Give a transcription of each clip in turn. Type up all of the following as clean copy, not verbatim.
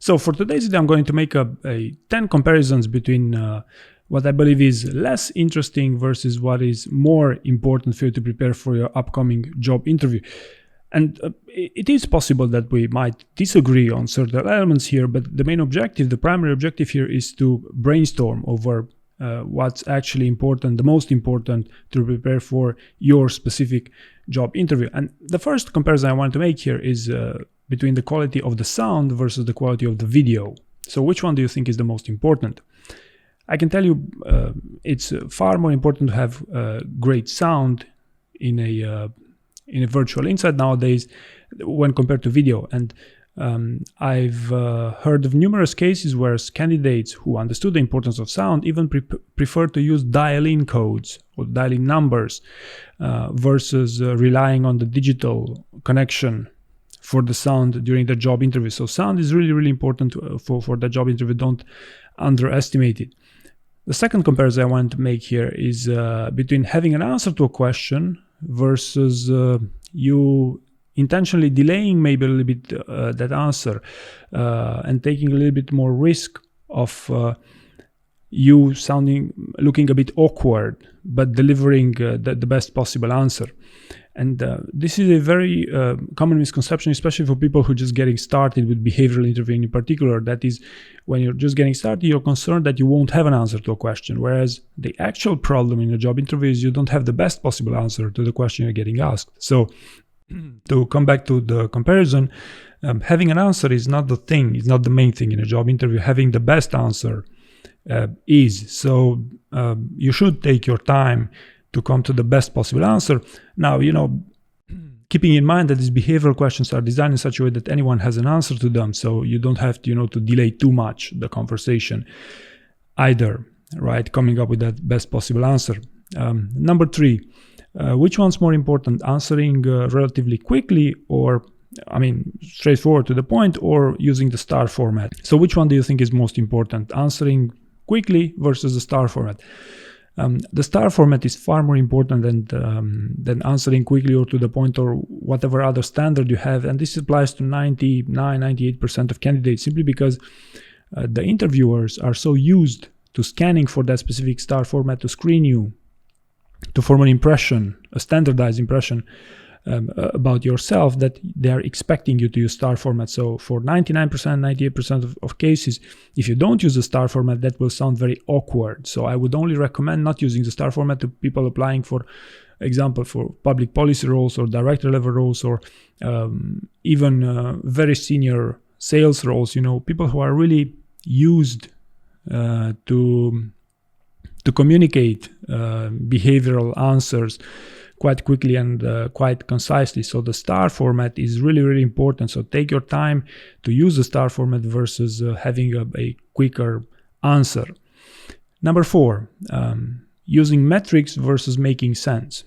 So for today's video, I'm going to make a 10 comparisons between what I believe is less interesting versus what is more important for you to prepare for your upcoming job interview. And it is possible that we might disagree on certain elements here, but the main objective, the primary objective here is to brainstorm over what's actually important, the most important to prepare for your specific job interview. And the first comparison I want to make here is between the quality of the sound versus the quality of the video. So which one do you think is the most important? I can tell you it's far more important to have great sound in a virtual onsite nowadays when compared to video. And I've heard of numerous cases where candidates who understood the importance of sound even prefer to use dial-in codes or dial-in numbers versus relying on the digital connection for the sound during the job interview. So sound is really, really important for the job interview. Don't underestimate it. The second comparison I want to make here is between having an answer to a question versus you intentionally delaying maybe a little bit that answer and taking a little bit more risk of you looking a bit awkward but delivering the best possible answer. And this is a very common misconception, especially for people who are just getting started with behavioral interviewing in particular. That is, when you're just getting started, you're concerned that you won't have an answer to a question, whereas the actual problem in a job interview is you don't have the best possible answer to the question you're getting asked. So to come back to the comparison, having an answer is not the thing, it's not the main thing in a job interview. Having the best answer is. So you should take your time to come to the best possible answer. Now, keeping in mind that these behavioral questions are designed in such a way that anyone has an answer to them, so you don't have to, to delay too much the conversation either, right? Coming up with that best possible answer. Number 3, which one's more important, answering relatively quickly or, straightforward to the point, or using the star format? So which one do you think is most important, answering quickly versus the star format? The star format is far more important than answering quickly or to the point or whatever other standard you have. And this applies to 98% of candidates, simply because the interviewers are so used to scanning for that specific star format to screen you, to form an impression, a standardized impression about yourself, that they are expecting you to use star format. So for 99%, 98% of cases, if you don't use the star format, that will sound very awkward. So I would only recommend not using the star format to people applying, for example, for public policy roles or director level roles, or even very senior sales roles, people who are really used to communicate behavioral answers quite quickly and quite concisely. So the star format is really, really important. So take your time to use the star format versus having a quicker answer. Number 4, using metrics versus making sense.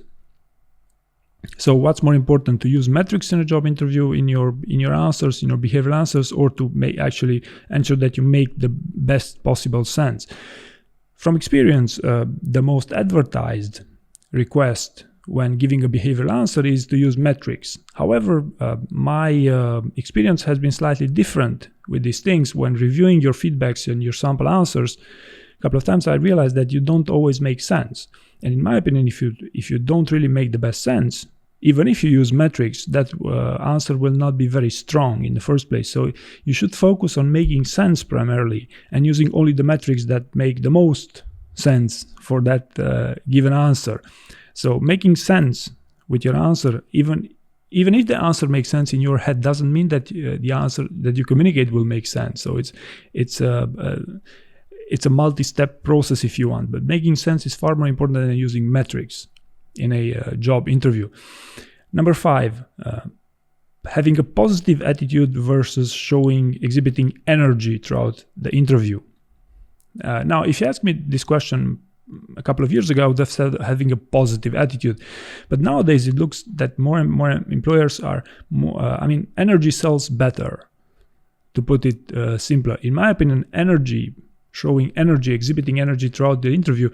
So what's more important, to use metrics in a job interview in your answers, in your behavioral answers, or to actually ensure that you make the best possible sense? From experience, the most advertised request when giving a behavioral answer is to use metrics. However, my experience has been slightly different with these things. When reviewing your feedbacks and your sample answers, a couple of times I realized that you don't always make sense. And in my opinion, if you don't really make the best sense, even if you use metrics, that answer will not be very strong in the first place. So you should focus on making sense primarily and using only the metrics that make the most sense for that given answer. So making sense with your answer, even if the answer makes sense in your head, doesn't mean that the answer that you communicate will make sense. So it's a multi-step process, if you want, but making sense is far more important than using metrics in a job interview. Number 5, having a positive attitude versus exhibiting energy throughout the interview. Now, if you asked me this question a couple of years ago, I would have said having a positive attitude. But nowadays it looks that more and more employers are energy sells better, to put it simpler. In my opinion, energy showing energy, exhibiting energy throughout the interview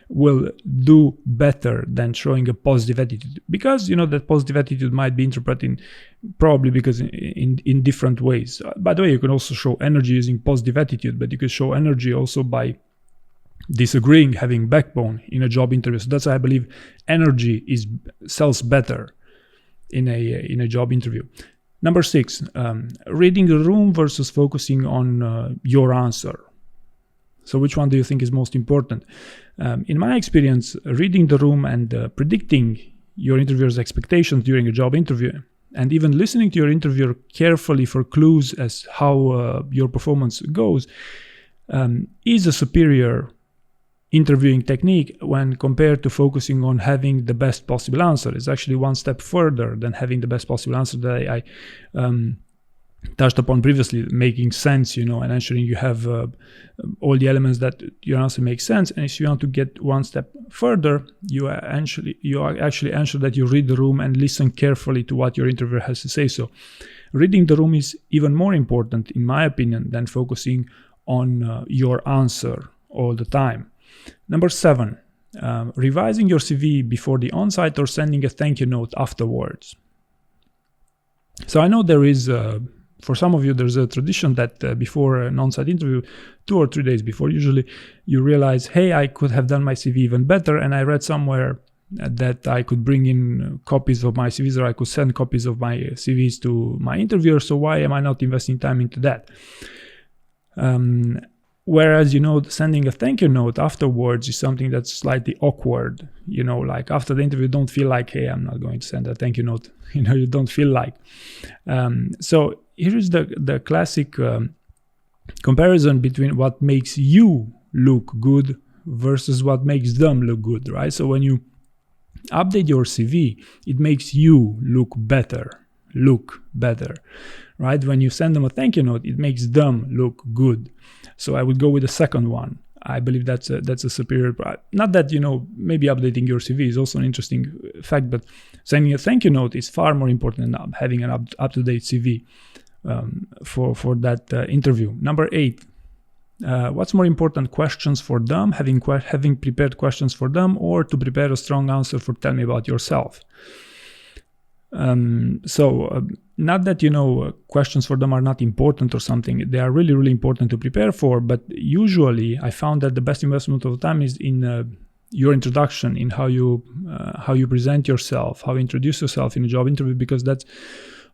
will do better than showing a positive attitude, because that positive attitude might be interpreted probably because in different ways. By the way, you can also show energy using positive attitude, but you can show energy also by disagreeing, having backbone in a job interview. So that's why I believe energy sells better in a job interview. Number 6, reading the room versus focusing on your answer. So which one do you think is most important? In my experience, reading the room and predicting your interviewer's expectations during a job interview, and even listening to your interviewer carefully for clues as how your performance goes, is a superior interviewing technique when compared to focusing on having the best possible answer. It's actually one step further than having the best possible answer that I touched upon previously, making sense, and ensuring you have all the elements that your answer makes sense. And if you want to get one step further, you actually ensure that you read the room and listen carefully to what your interviewer has to say. So reading the room is even more important, in my opinion, than focusing on your answer all the time. Number 7, revising your CV before the onsite or sending a thank you note afterwards. So I know there is, for some of you, there's a tradition that before an onsite interview, 2 or 3 days before, usually you realize, hey, I could have done my CV even better, and I read somewhere that I could bring in copies of my CVs, or I could send copies of my CVs to my interviewer, so why am I not investing time into that? Whereas, sending a thank you note afterwards is something that's slightly awkward. Like after the interview, don't feel like, hey, I'm not going to send a thank you note. You don't feel like. So here is the classic comparison between what makes you look good versus what makes them look good, right? So when you update your CV, it makes you look better, right? When you send them a thank you note, it makes them look good. So I would go with the second one. I believe that's a superior. Not that, maybe updating your CV is also an interesting fact, but sending a thank you note is far more important than having an up-to-date CV for that interview. Number 8, what's more important, questions for them, having prepared questions for them, or to prepare a strong answer for tell me about yourself? Not that, questions for them are not important or something. They are really, really important to prepare for, but usually I found that the best investment of time is in your introduction, in how you present yourself, how you introduce yourself in a job interview, because that's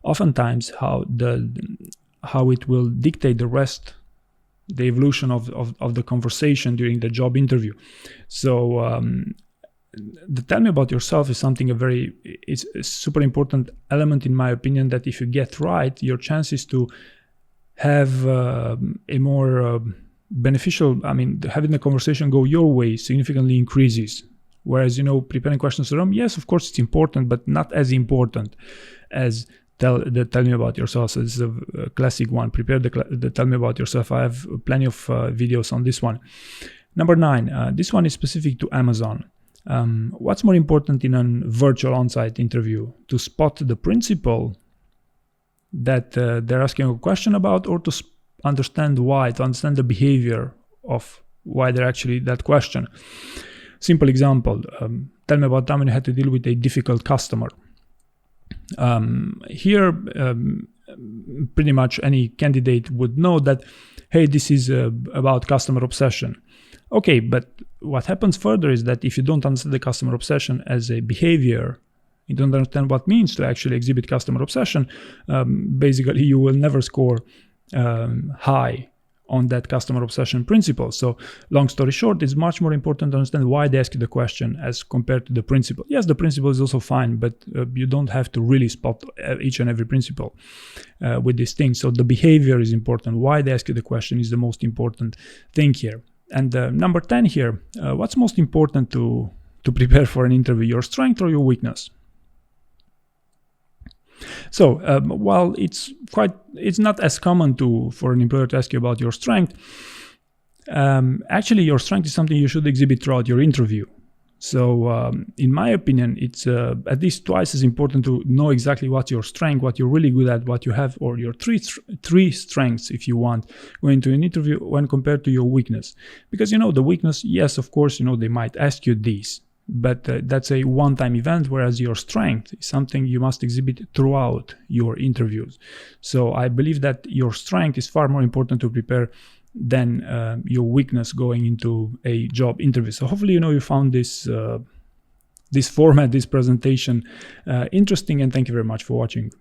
oftentimes how it will dictate the evolution of the conversation during the job interview. So the tell me about yourself is something it's a super important element, in my opinion, that if you get right, your chances to have a more beneficial, having the conversation go your way significantly increases. Whereas, preparing questions for them, yes, of course it's important, but not as important as tell me about yourself. So this is a classic one. Prepare the tell me about yourself. I have plenty of videos on this one. Number 9, this one is specific to Amazon. What's more important in a virtual on-site interview? To spot the principle that they're asking a question about, or to understand why, to understand the behavior of why they're actually that question? Simple example, tell me about time when you had to deal with a difficult customer. Here, pretty much any candidate would know that, hey, this is about customer obsession. Okay, but what happens further is that if you don't understand the customer obsession as a behavior, you don't understand what it means to actually exhibit customer obsession, basically you will never score high on that customer obsession principle. So long story short, it's much more important to understand why they ask you the question as compared to the principle. Yes, the principle is also fine, but you don't have to really spot each and every principle with these things. So the behavior is important. Why they ask you the question is the most important thing here. And number 10 here, what's most important to prepare for an interview, your strength or your weakness? So while it's not as common for an employer to ask you about your strength, actually your strength is something you should exhibit throughout your interview. So in my opinion, it's at least twice as important to know exactly what's your strength, what you're really good at, what you have, or your three strengths, if you want, going to an interview when compared to your weakness. Because, the weakness, yes, of course, they might ask you this, but that's a one-time event, whereas your strength is something you must exhibit throughout your interviews. So I believe that your strength is far more important to prepare than your weakness going into a job interview. So hopefully, you found this this format, this presentation interesting, and thank you very much for watching.